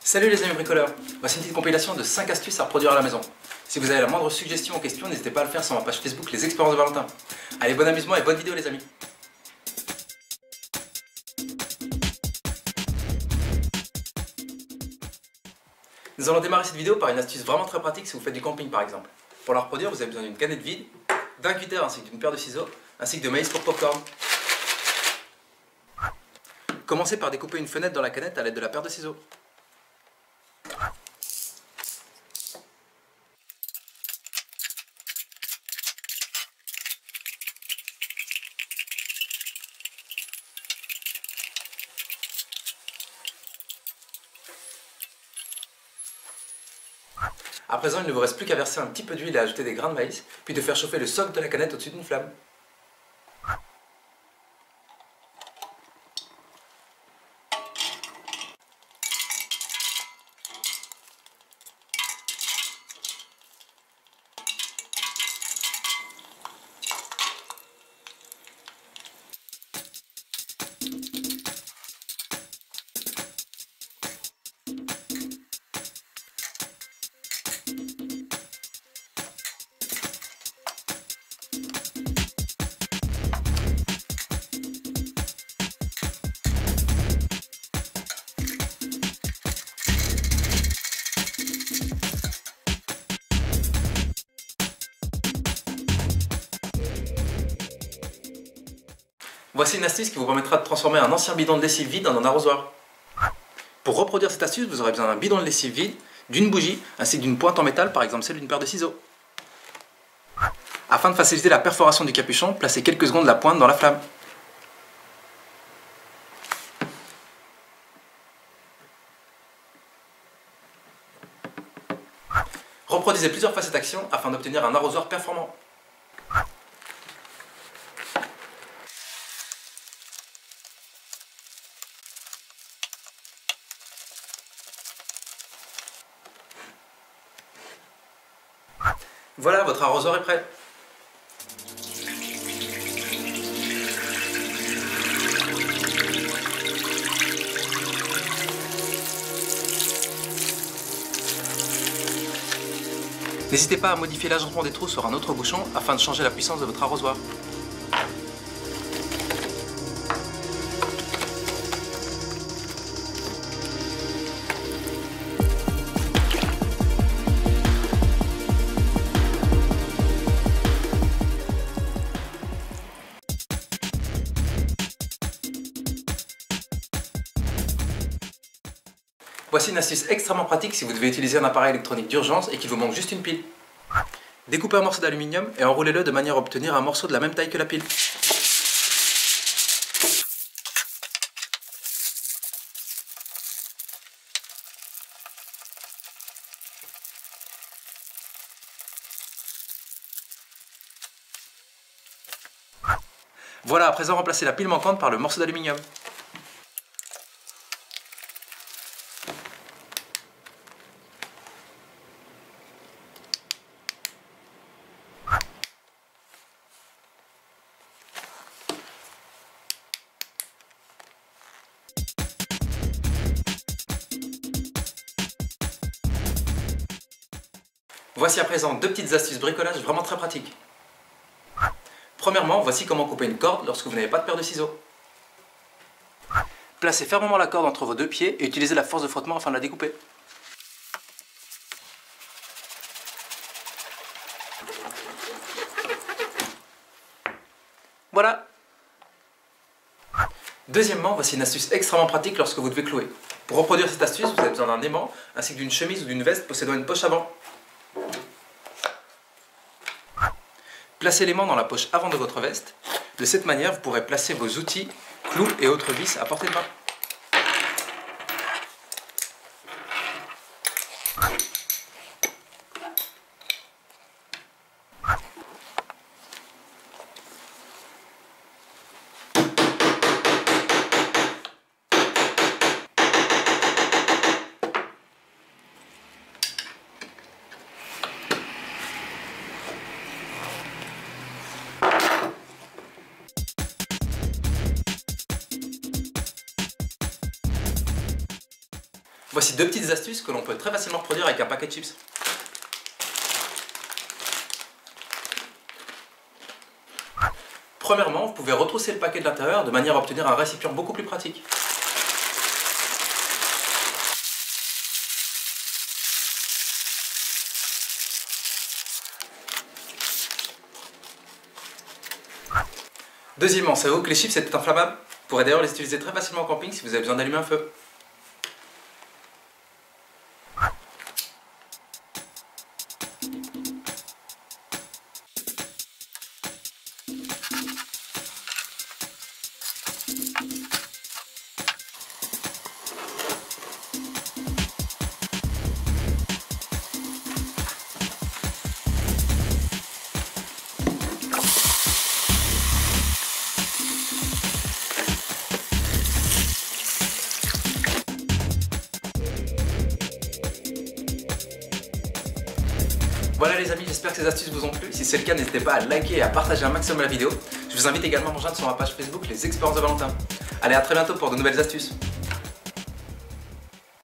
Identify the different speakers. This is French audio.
Speaker 1: Salut les amis bricoleurs, voici une petite compilation de 5 astuces à reproduire à la maison. Si vous avez la moindre suggestion ou question, n'hésitez pas à le faire sur ma page Facebook Les Expériences de Valentin. Allez, bon amusement et bonne vidéo les amis. Nous allons démarrer cette vidéo par une astuce vraiment très pratique si vous faites du camping par exemple. Pour la reproduire, vous avez besoin d'une canette vide, d'un cutter ainsi que d'une paire de ciseaux, ainsi que de maïs pour popcorn. Commencez par découper une fenêtre dans la canette à l'aide de la paire de ciseaux. À présent, il ne vous reste plus qu'à verser un petit peu d'huile et à ajouter des grains de maïs, puis de faire chauffer le socle de la canette au-dessus d'une flamme. Voici une astuce qui vous permettra de transformer un ancien bidon de lessive vide en un arrosoir. Pour reproduire cette astuce, vous aurez besoin d'un bidon de lessive vide, d'une bougie, ainsi que d'une pointe en métal, par exemple celle d'une paire de ciseaux. Afin de faciliter la perforation du capuchon, placez quelques secondes la pointe dans la flamme. Reproduisez plusieurs fois cette action afin d'obtenir un arrosoir performant. Voilà, votre arrosoir est prêt. N'hésitez pas à modifier l'agencement des trous sur un autre bouchon afin de changer la puissance de votre arrosoir. Voici une astuce extrêmement pratique si vous devez utiliser un appareil électronique d'urgence et qu'il vous manque juste une pile. Découpez un morceau d'aluminium et enroulez-le de manière à obtenir un morceau de la même taille que la pile. Voilà, à présent remplacez la pile manquante par le morceau d'aluminium. Voici à présent deux petites astuces bricolage vraiment très pratiques. Premièrement, voici comment couper une corde lorsque vous n'avez pas de paire de ciseaux. Placez fermement la corde entre vos deux pieds et utilisez la force de frottement afin de la découper. Voilà. Deuxièmement, voici une astuce extrêmement pratique lorsque vous devez clouer. Pour reproduire cette astuce, vous avez besoin d'un aimant ainsi que d'une chemise ou d'une veste possédant une poche avant. Placez l'aimant dans la poche avant de votre veste. De cette manière, vous pourrez placer vos outils, clous et autres vis à portée de main. Voici deux petites astuces que l'on peut très facilement reproduire avec un paquet de chips. Premièrement, vous pouvez retrousser le paquet de l'intérieur de manière à obtenir un récipient beaucoup plus pratique. Deuxièmement, savez-vous que les chips étaient inflammables? Vous pourrez d'ailleurs les utiliser très facilement en camping si vous avez besoin d'allumer un feu. Voilà les amis, j'espère que ces astuces vous ont plu. Si c'est le cas, n'hésitez pas à liker et à partager un maximum la vidéo. Je vous invite également à me rejoindre sur ma page Facebook Les Expériences de Valentin. Allez, à très bientôt pour de nouvelles astuces.